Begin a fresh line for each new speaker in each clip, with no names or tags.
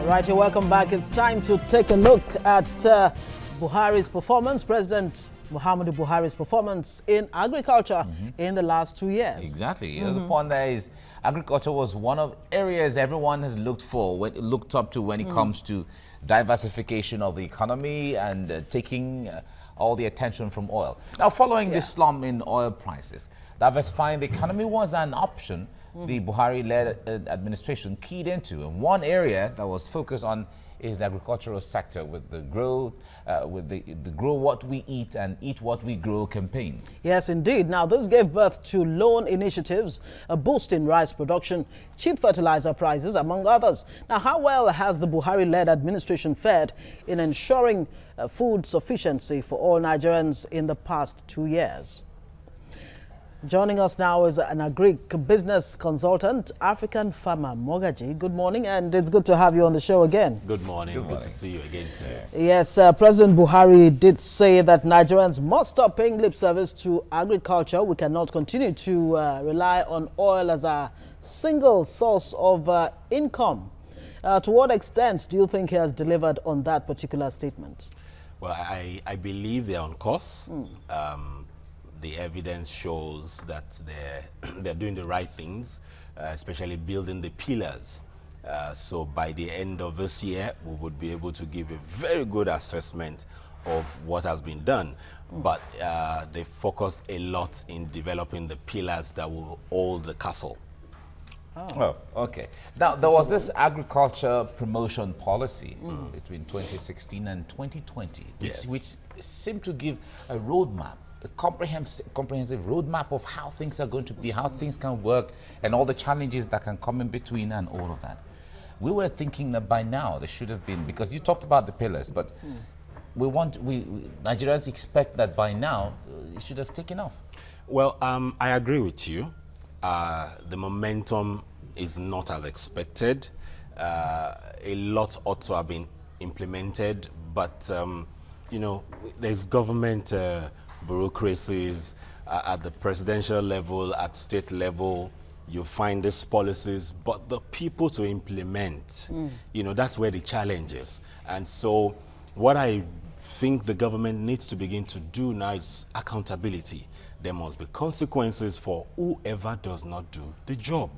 Right, you're welcome back. It's time to take a look at Buhari's performance, President Muhammadu Buhari's performance in agriculture in the last 2 years.
Exactly. The point there is agriculture was one of areas everyone has looked up to when it comes to diversification of the economy and taking all the attention from oil. Now, following the slump in oil prices, diversifying the economy was an option the Buhari-led administration keyed into. And one area that was focused on is the agricultural sector with the grow what we eat and eat what we grow campaign.
Yes, indeed. Now, this gave birth to loan initiatives, a boost in rice production, cheap fertilizer prices, among others. Now, how well has the Buhari-led administration fared in ensuring food sufficiency for all Nigerians in the past 2 years? Joining us now is an agri-business consultant, African farmer Mogaji. Good morning, and it's good to have you on the show again.
Good morning. Good to see you again, too.
Yes, President Buhari did say that Nigerians must stop paying lip service to agriculture. We cannot continue to rely on oil as a single source of income. To what extent do you think he has delivered on that particular statement?
Well, I believe they're on course. The evidence shows that they're doing the right things, especially building the pillars. So by the end of this year, we would be able to give a very good assessment of what has been done. But they focus a lot in developing the pillars that will hold the castle.
Oh, okay. Now, there was this agriculture promotion policy between 2016 and 2020, which seemed to give a roadmap, a comprehensive roadmap of how things are going to be, how things can work, and all the challenges that can come in between and all of that. We were thinking that by now there should have been, because you talked about the pillars, but Nigerians expect that by now it should have taken off.
Well, I agree with you. The momentum is not as expected. A lot ought to have been implemented, but you know, there's government bureaucracies at the presidential level, at state level. You find these policies, but the people to implement, you know, that's where the challenge is. And so what I think the government needs to begin to do now is accountability. There must be consequences for whoever does not do the job.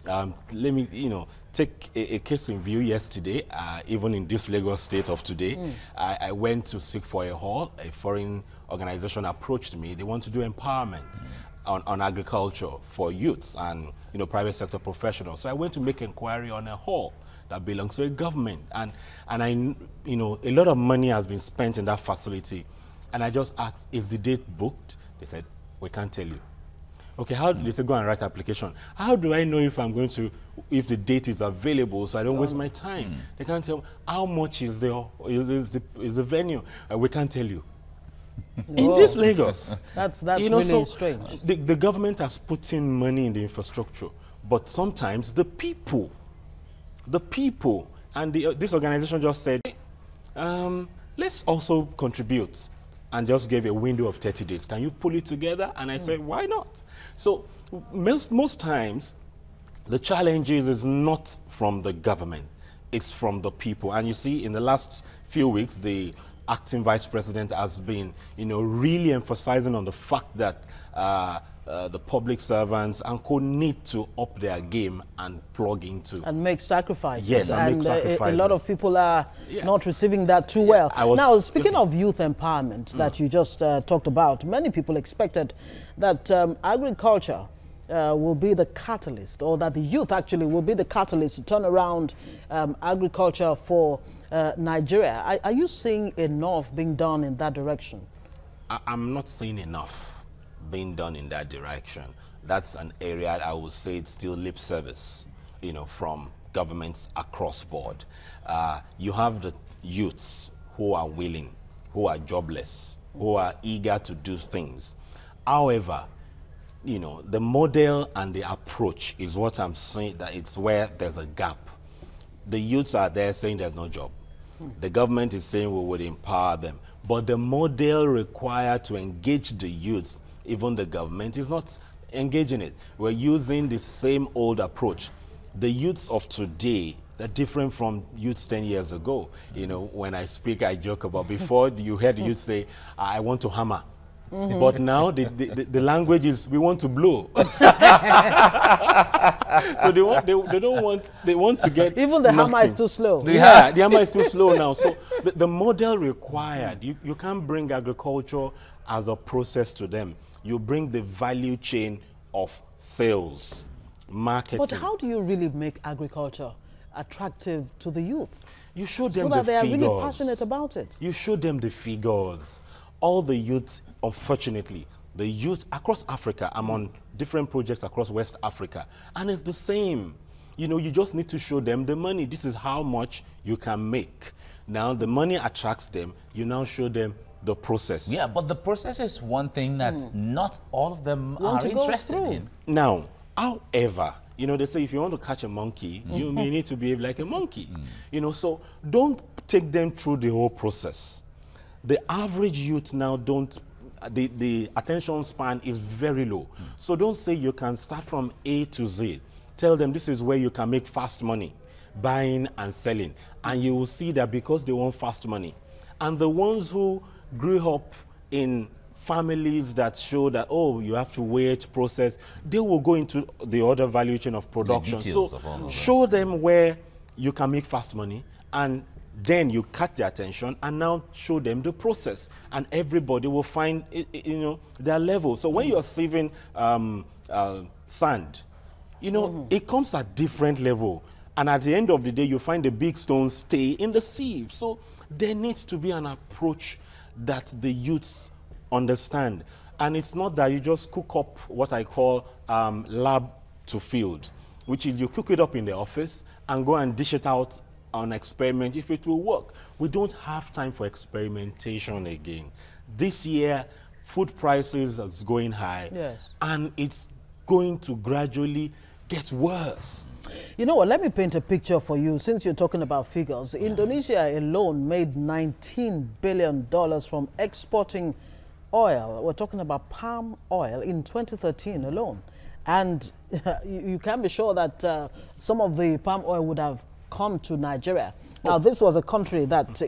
Let me, take a case in view yesterday, even in this Lagos state of today. I went to seek for a hall. A foreign organization approached me. They want to do empowerment on agriculture for youths and, private sector professionals. So I went to make inquiry on a hall that belongs to a government. And a lot of money has been spent in that facility. And I just asked, is the date booked? They said, we can't tell you. Okay, how do they say go and write application? How do I know if if the date is available so I don't waste my time? They can't tell how much is the venue. We can't tell you. In this Lagos,
that's really strange.
The government has put in money in the infrastructure, but sometimes the people, and this organization just said, let's also contribute. And just gave a window of 30 days. Can you pull it together? And I said, why not? So most times, the challenge is not from the government. It's from the people. And you see, in the last few weeks, the acting vice president has been, really emphasizing on the fact that the public servants and co need to up their game and plug into.
And make sacrifices.
Yes, and make sacrifices.
A lot of people are not receiving that too well. Now, speaking of youth empowerment that you just talked about, many people expected that agriculture will be the catalyst, or that the youth actually will be the catalyst to turn around agriculture for Nigeria. Are you seeing enough being done in that direction?
I'm not seeing enough being done in that direction. That's an area I would say it's still lip service, from governments across board. You have the youths who are willing, who are jobless, who are eager to do things. However, the model and the approach is what I'm saying, that it's where there's a gap. The youths are there saying there's no job. The government is saying we would empower them. But the model required to engage the youths, even the government is not engaging it. We're using the same old approach. The youths of today They're different from youths 10 years ago. You know, when I speak, I joke about before you heard youth say, I want to hammer. But now the language is, we want to blow. So they want to get
even the
nothing.
hammer is too slow.
Yeah, the hammer is too slow now. So the model required, you can't bring agriculture as a process to them. You bring the value chain of sales, marketing.
But how do you really make agriculture attractive to the youth?
You show them
so that
the
they are
figures.
really passionate about it.
You show them the figures. All the youths, unfortunately, the youth across Africa, I'm on different projects across West Africa, and it's the same. You know, you just need to show them the money. This is how much you can make. Now, the money attracts them. You now show them the process.
Yeah, but the process is one thing that not all of them are interested in.
Now, however, you know, they say if you want to catch a monkey, you may need to behave like a monkey. You know, so don't take them through the whole process. The average youth now the attention span is very low. So don't say you can start from A to Z. Tell them this is where you can make fast money, buying and selling. And you will see that because they want fast money. And the ones who grew up in families that show that, oh, you have to wait, process, they will go into the other value chain of production. So show them where you can make fast money, and then you cut their attention and now show them the process, and everybody will find you know, their level. So when you're sieving sand, you know, it comes at different level, and at the end of the day you find the big stones stay in the sieve. So there needs to be an approach that the youths understand, and it's not that you just cook up what I call lab to field, which is you cook it up in the office and go and dish it out on experiment if it will work. We don't have time for experimentation again. This year, food prices is going high, and it's going to gradually get worse.
You know what, let me paint a picture for you since you're talking about figures. Indonesia alone made $19 billion from exporting oil. We're talking about palm oil in 2013 alone. And you can be sure that some of the palm oil would have come to Nigeria. Now, this was a country that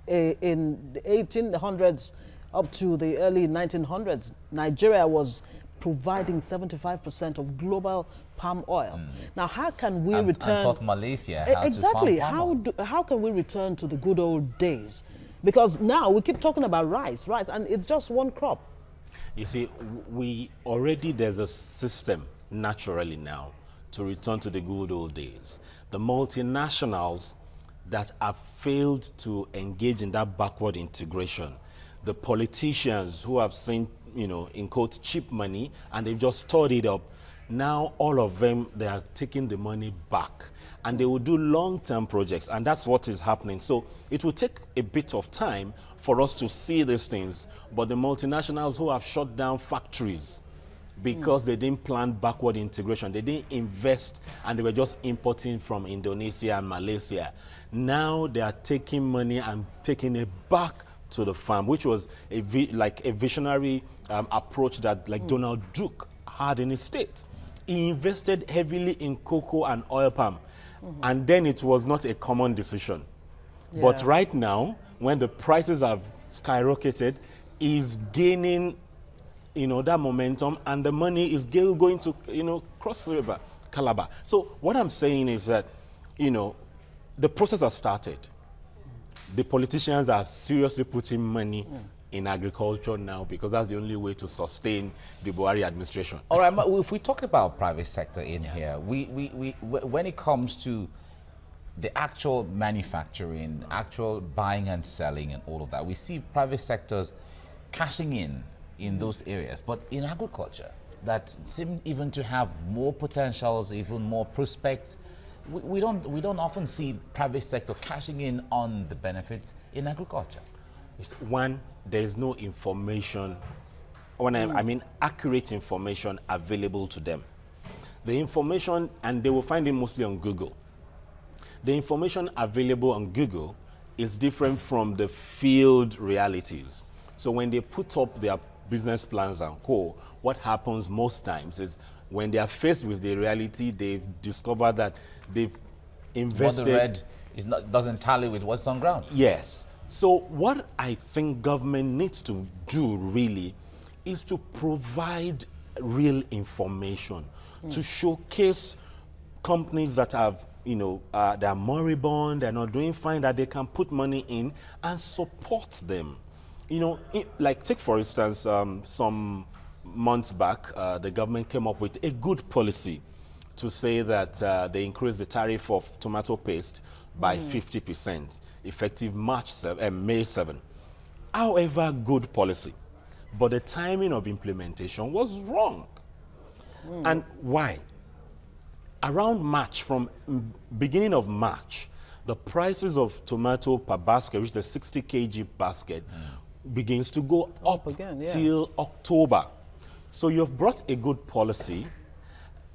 in the 1800s up to the early 1900s, Nigeria was providing 75% of global palm oil. Now, how can we return?
And taught Malaysia how
exactly.
to farm palm oil.
How can we return to the good old days? Because now we keep talking about rice, and it's just one crop.
You see, there's a system naturally now to return to the good old days. The multinationals that have failed to engage in that backward integration, the politicians who have seen, you know, in quotes, cheap money, and they've just stored it up. Now all of them, they are taking the money back, and they will do long-term projects, and that's what is happening. So it will take a bit of time for us to see these things, but the multinationals who have shut down factories because they didn't plan backward integration, they didn't invest, and they were just importing from Indonesia and Malaysia. Now they are taking money and taking it back to the farm, which was a visionary approach that Donald Duke had in his state. He invested heavily in cocoa and oil palm, and then it was not a common decision. But right now, when the prices have skyrocketed, he's gaining, you know, that momentum, and the money is going to, you know, cross the river, Calabar. So what I'm saying is that, you know, the process has started. The politicians are seriously putting money in agriculture now, because that's the only way to sustain the Buhari administration.
All right, if we talk about private sector in here, when it comes to the actual manufacturing, actual buying and selling and all of that, we see private sectors cashing in those areas. But in agriculture, that seem even to have more potentials, even more prospects, we don't often see private sector cashing in on the benefits in agriculture.
One, there is no information, when I mean accurate information available to them. The information, and they will find it mostly on Google. The information available on Google is different from the field realities. So when they put up their business plans and co, what happens most times is when they are faced with the reality, they've discovered that they've invested.
What the red is not, doesn't tally with what's on ground.
Yes. So what I think government needs to do really is to provide real information to showcase companies that have, they're moribund, they're not doing fine, that they can put money in and support them. Like take for instance, some months back, the government came up with a good policy to say that they increased the tariff of tomato paste by 50%, effective May 7. However, good policy, but the timing of implementation was wrong. And why? Around March, from beginning of March, the prices of tomato per basket, which is the 60 kg basket, begins to go up again, till October. So you've brought a good policy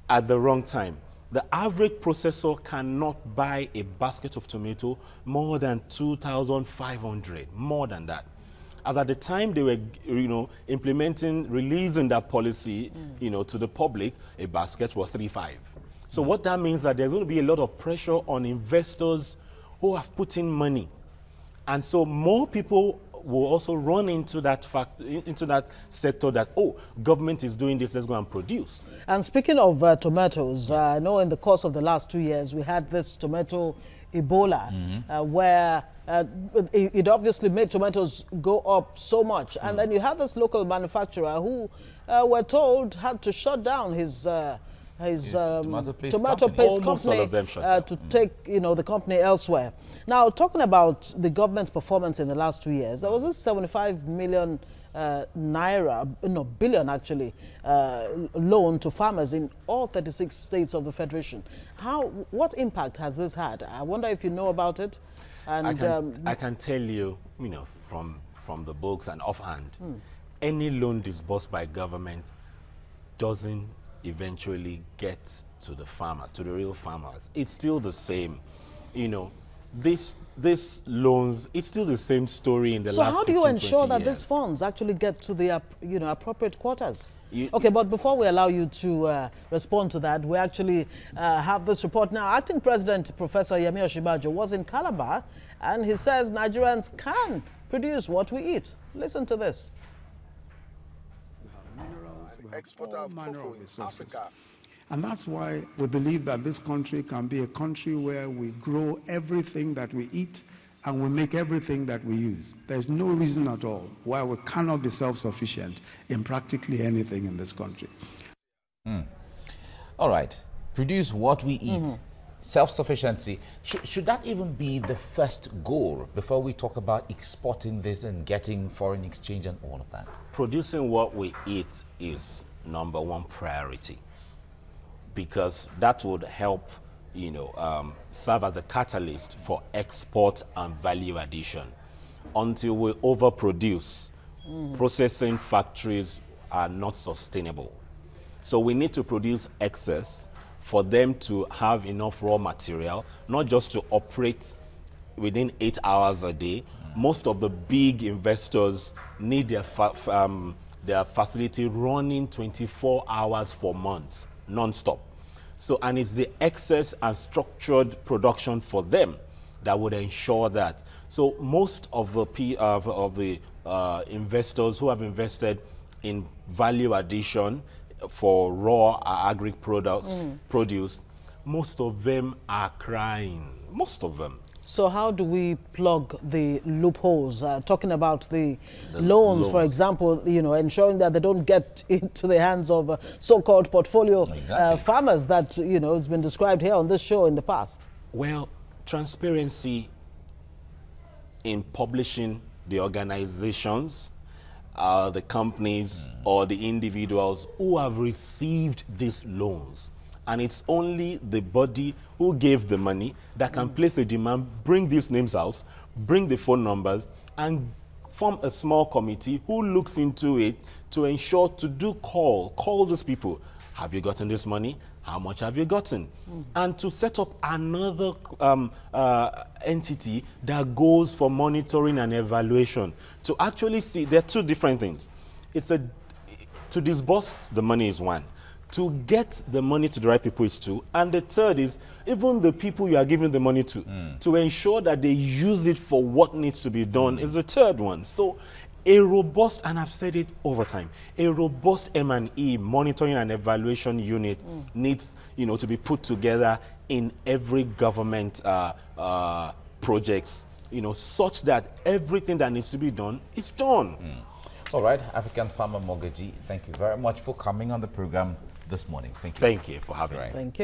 at the wrong time. The average processor cannot buy a basket of tomato more than 2,500, more than that. As at the time they were, releasing that policy, to the public, a basket was 3,500. So what that means that there's going to be a lot of pressure on investors who have put in money. And so more people will also run into that sector that, oh, government is doing this, let's go and produce.
And speaking of tomatoes, I know in the course of the last 2 years, we had this tomato Ebola, where it obviously made tomatoes go up so much. And then you have this local manufacturer who we're told had to shut down his tomato paste company to take the company elsewhere. Now, talking about the government's performance in the last 2 years, there was a 75 million billion actually, loan to farmers in all 36 states of the Federation. What impact has this had? I wonder if you know about it. And
I can tell you, from the books and offhand, any loan disbursed by government doesn't eventually get to the farmers, to the real farmers. It's still the same. This loans, it's still the same story in the last 15, 20 years. So how do you ensure
that these funds actually get to the appropriate quarters? Okay, but before we allow you to respond to that, we actually have this report now. Acting President Professor Yemi Osinbajo was in Calabar, and he says Nigerians can produce what we eat. Listen to this.
Exporter of cocoa in Africa. And that's why we believe that this country can be a country where we grow everything that we eat and we make everything that we use. There's no reason at all why we cannot be self-sufficient in practically anything in this country.
All right. Produce what we eat. Self-sufficiency. Should that even be the first goal before we talk about exporting this and getting foreign exchange and all of that?
Producing what we eat is #1 priority, because that would help, serve as a catalyst for export and value addition. Until we overproduce, processing factories are not sustainable. So we need to produce excess for them to have enough raw material, not just to operate within 8 hours a day. Most of the big investors need their facility running 24 hours for months, non-stop. So, and it's the excess and structured production for them that would ensure that. So most of the investors who have invested in value addition for raw agri produce, most of them are crying, most of them.
So how do we plug the loopholes? Talking about the loans, for example, ensuring that they don't get into the hands of so-called portfolio farmers that, has been described here on this show in the past.
Well, transparency in publishing the organizations, the companies or the individuals who have received these loans. And it's only the body who gave the money that can place a demand, bring these names out, bring the phone numbers, and form a small committee who looks into it to ensure to call those people. Have you gotten this money? How much have you gotten? And to set up another entity that goes for monitoring and evaluation to actually see. There are two different things. To disburse the money is one. to get the money to the right people is two. And the third is even the people you are giving the money to ensure that they use it for what needs to be done is the third one. So a robust, and I've said it over time, a robust M&E monitoring and evaluation unit needs, to be put together in every government projects, such that everything that needs to be done is done.
All right, African Farmer Mortgagee, thank you very much for coming on the program this morning. Thank you.
Thank you for having me.
Thank you.